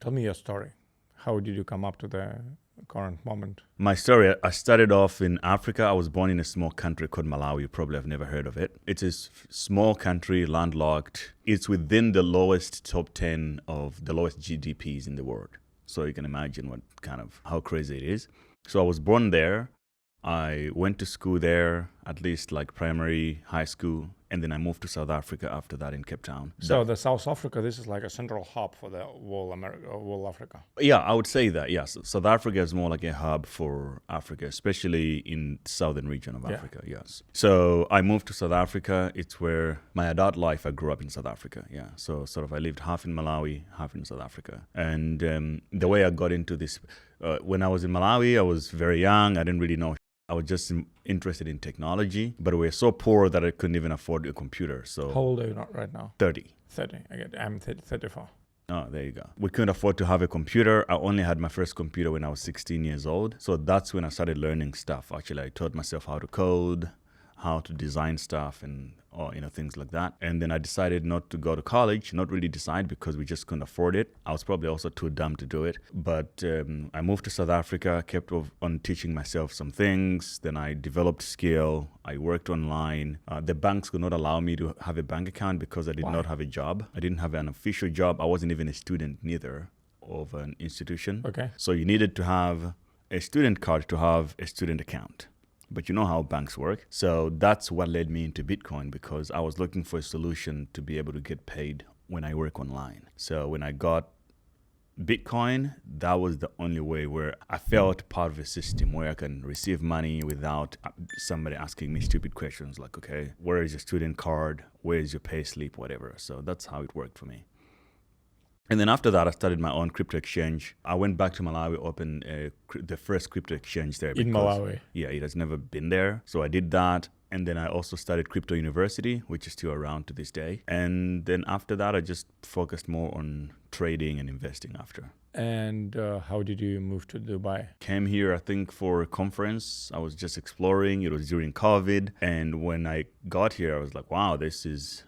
Tell me your story. How did you come up to the current moment? My story, I started off in Africa. I was born in a small country called Malawi. You probably have never heard of it. It's a small country, landlocked. It's within the lowest top 10 of the lowest GDPs in the world. So you can imagine how crazy it is. So I was born there. I went to school there, at least like primary, high school, and then I moved to South Africa after that in Cape Town. So the South Africa, this is like a central hub for the whole Africa. Yeah, I would say that, yes. South Africa is more like a hub for Africa, especially in the southern region of Africa, yes. So I moved to South Africa. It's where my adult life, I grew up in South Africa, yeah. So I lived half in Malawi, half in South Africa. And the way I got into this, when I was in Malawi, I was very young. I didn't really know. I was just interested in technology, but we were so poor that I couldn't even afford a computer. So how old are you not right now? 30. 30. I'm 34. Oh, there you go. We couldn't afford to have a computer. I only had my first computer when I was 16 years old. So that's when I started learning stuff. Actually, I taught myself how to code, how to design stuff, and things like that. And then I decided not to go to college, not really decide because we just couldn't afford it. I was probably also too dumb to do it. But I moved to South Africa, kept on teaching myself some things. Then I developed skill. I worked online. The banks could not allow me to have a bank account because I did not have a job. I didn't have an official job. I wasn't even a student neither of an institution. Okay. So you needed to have a student card to have a student account. But you know how banks work. So that's what led me into Bitcoin, because I was looking for a solution to be able to get paid when I work online. So when I got Bitcoin, that was the only way where I felt part of a system where I can receive money without somebody asking me stupid questions like, okay, where is your student card? Where is your pay slip? Whatever. So that's how it worked for me. And then after that, I started my own crypto exchange. I went back to Malawi, opened the first crypto exchange there. In Malawi? Yeah, it has never been there. So I did that. And then I also started Crypto University, which is still around to this day. And then after that, I just focused more on trading and investing after. And how did you move to Dubai? Came here, I think, for a conference. I was just exploring. It was during COVID. And when I got here, I was like, wow, this is...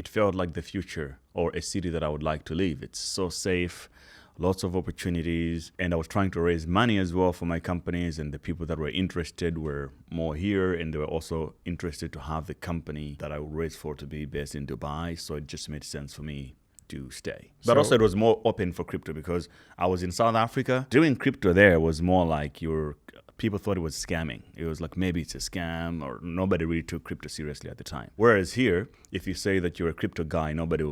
it felt like the future, or a city that I would like to live. It's so safe, lots of opportunities. And I was trying to raise money as well for my companies, and the people that were interested were more here, and they were also interested to have the company that I would raise for to be based in Dubai. So it just made sense for me to stay. But also it was more open for crypto because I was in South Africa. Doing crypto there was more like people thought it was scamming. It was like, maybe it's a scam, or nobody really took crypto seriously at the time. Whereas here, if you say that you're a crypto guy, nobody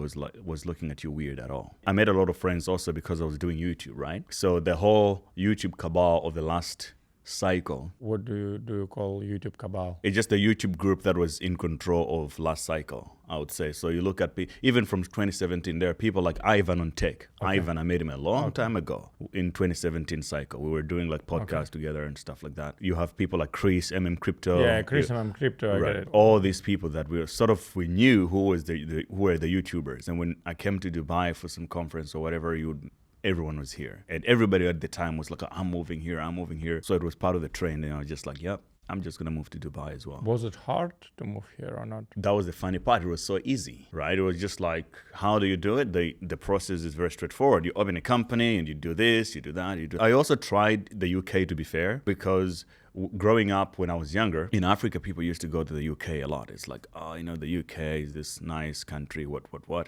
was looking at you weird at all. I made a lot of friends also because I was doing YouTube, right? So the whole YouTube cabal of the last cycle. What do you call YouTube cabal? It's just the YouTube group that was in control of last cycle, I would say. So you look at even from 2017, there are people like Ivan on Tech. Okay. Ivan, I met him a long time ago in 2017 cycle. We were doing like podcasts together and stuff like that. You have people like Chris, Crypto. Yeah, Chris, Crypto, I get it. All these people that we knew who were the YouTubers. And when I came to Dubai for some conference or whatever, everyone was here. And everybody at the time was like, I'm moving here. So it was part of the trend. And I was just like, yep, I'm just going to move to Dubai as well. Was it hard to move here or not? That was the funny part. It was so easy, right? It was just like, how do you do it? The process is very straightforward. You open a company and you do this, you do that. I also tried the UK, to be fair, because growing up when I was younger, in Africa, people used to go to the UK a lot. It's like, the UK is this nice country, what.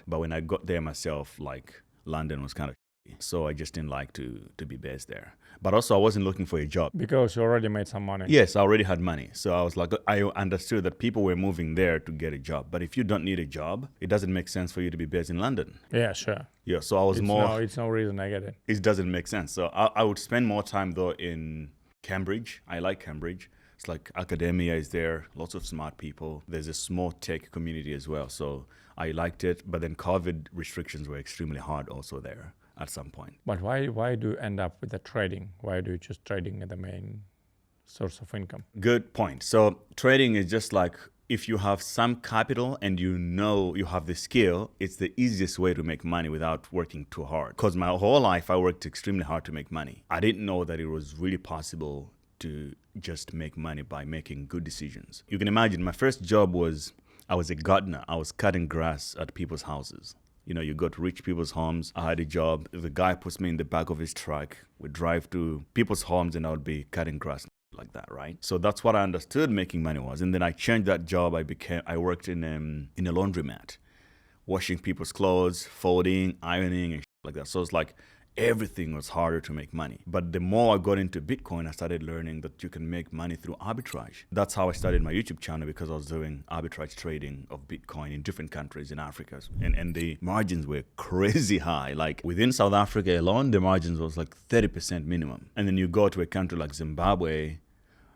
But when I got there myself, like London was kind of... So I just didn't like to be based there. But also I wasn't looking for a job. Because you already made some money. Yes, I already had money. So I was like, I understood that people were moving there to get a job. But if you don't need a job, it doesn't make sense for you to be based in London. Yeah, sure. Yeah, so I was it's no reason, I get it. It doesn't make sense. So I would spend more time though in Cambridge. I like Cambridge. It's like academia is there, lots of smart people. There's a small tech community as well. So I liked it. But then COVID restrictions were extremely hard also there at some point. But why do you end up with the trading? Why do you choose trading as the main source of income? Good point. So trading is just like, if you have some capital and you know you have the skill, it's the easiest way to make money without working too hard. Because my whole life, I worked extremely hard to make money. I didn't know that it was really possible to just make money by making good decisions. You can imagine my first job I was a gardener. I was cutting grass at people's houses. You go to rich people's homes. I had a job. The guy puts me in the back of his truck. We drive to people's homes and I would be cutting grass like that, right? So that's what I understood making money was. And then I changed that job. I worked in a laundromat, washing people's clothes, folding, ironing, and like that. So it's like everything was harder to make money. But the more I got into Bitcoin, I started learning that you can make money through arbitrage. That's how I started my YouTube channel, because I was doing arbitrage trading of Bitcoin in different countries in Africa. And the margins were crazy high. Like within South Africa alone, the margins was like 30% minimum. And then you go to a country like Zimbabwe,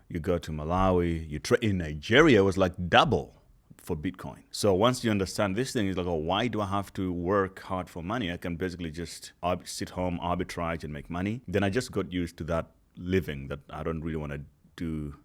you go to Malawi, you trade in Nigeria, it was like double for Bitcoin. So once you understand this thing, it's like, oh, why do I have to work hard for money? I can basically just sit home, arbitrage, and make money. Then I just got used to that living, that I don't really want to do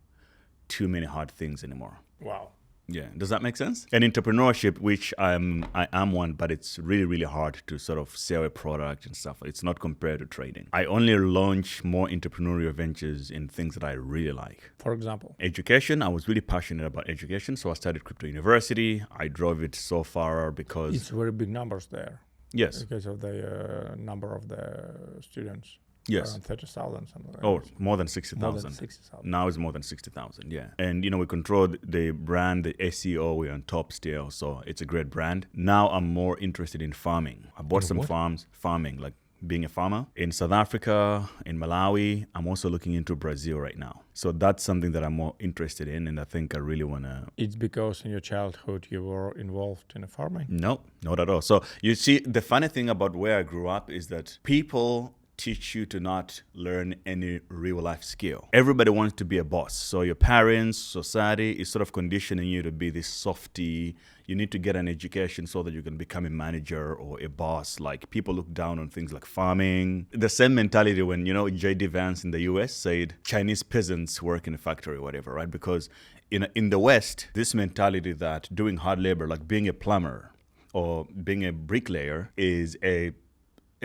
too many hard things anymore. Wow. Yeah, does that make sense? And entrepreneurship, which I am one, but it's really, really hard to sort of sell a product and stuff. It's not compared to trading. I only launch more entrepreneurial ventures in things that I really like. For example? Education. I was really passionate about education, so I started Crypto University. I drove it so far because... It's very big numbers there. Yes. Because of the number of the students. Yes. Around 30,000, something like Oh, that. more than 60,000. More than 60,000. Now it's more than 60,000, yeah. And, we controlled the brand, the SEO, we're on top still, so it's a great brand. Now I'm more interested in farming. I bought some farms, farming, like being a farmer. In South Africa, in Malawi, I'm also looking into Brazil right now. So that's something that I'm more interested in, and I think I really want to... It's because in your childhood you were involved in farming? No, not at all. So you see, the funny thing about where I grew up is that people teach you to not learn any real life skill. Everybody wants to be a boss. So your parents, society is sort of conditioning you to be this softy. You need to get an education so that you can become a manager or a boss. Like people look down on things like farming. The same mentality when, J.D. Vance in the US said Chinese peasants work in a factory or whatever, right? Because in the West, this mentality that doing hard labor, like being a plumber or being a bricklayer, is a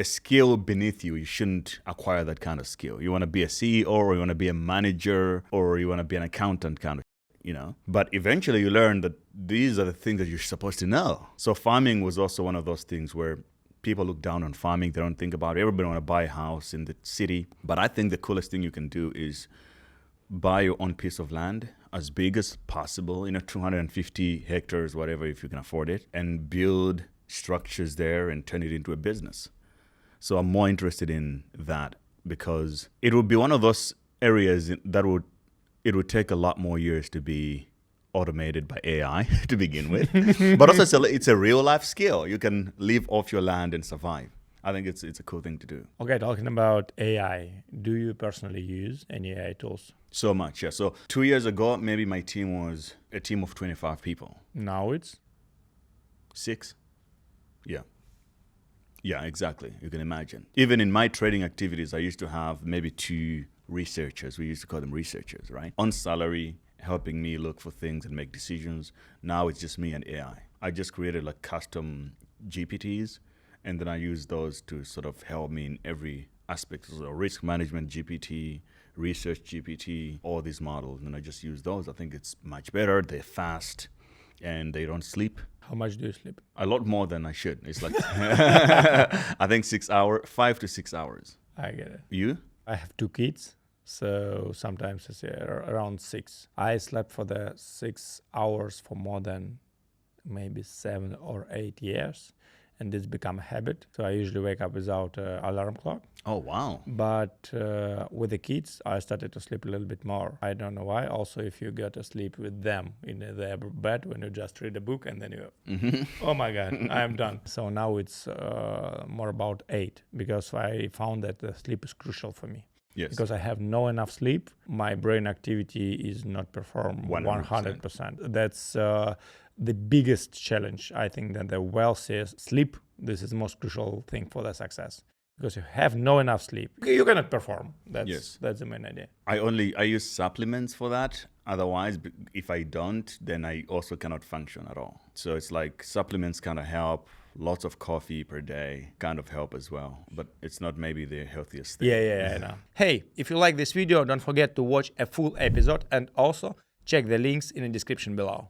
skill beneath you. You shouldn't acquire that kind of skill. You want to be a CEO, or you want to be a manager, or you want to be an accountant kind of, But eventually you learn that these are the things that you're supposed to know. So farming was also one of those things where people look down on farming. They don't think about it. Everybody want to buy a house in the city. But I think the coolest thing you can do is buy your own piece of land as big as possible, 250 hectares, whatever, if you can afford it, and build structures there and turn it into a business. So I'm more interested in that because it would be one of those areas that it would take a lot more years to be automated by AI to begin with. But also it's a real life skill. You can live off your land and survive. I think it's a cool thing to do. Okay, talking about AI, do you personally use any AI tools? So much, yeah. So 2 years ago, maybe my team was a team of 25 people. Now it's? 6. Yeah. Yeah, exactly. You can imagine. Even in my trading activities, I used to have maybe 2 researchers. We used to call them researchers, right? On salary, helping me look for things and make decisions. Now it's just me and AI. I just created like custom GPTs, and then I use those to sort of help me in every aspect. So risk management GPT, research GPT, all these models. And I just use those. I think it's much better. They're fast and they don't sleep. How much do you sleep? A lot more than I should. It's like, I think 5 to 6 hours. I get it. You? I have 2 kids, so sometimes it's around 6. I slept for the 6 hours for more than maybe 7 or 8 years, and this become a habit. So I usually wake up without alarm clock. Oh, wow. But with the kids, I started to sleep a little bit more. I don't know why. Also, if you get to sleep with them in their bed when you just read a book and then you, oh my God, I am done. So now it's more about 8 because I found that the sleep is crucial for me. Yes. Because I have no enough sleep, my brain activity is not performed 100%. That's the biggest challenge, I think, that the wealthiest sleep. This is the most crucial thing for the success. Because you have no enough sleep, you cannot perform. That's the main idea. I use supplements for that. Otherwise, if I don't, then I also cannot function at all. So it's like supplements kind of help. Lots of coffee per day kind of help as well. But it's not maybe the healthiest thing. Yeah, I know. Hey, if you like this video, don't forget to watch a full episode and also check the links in the description below.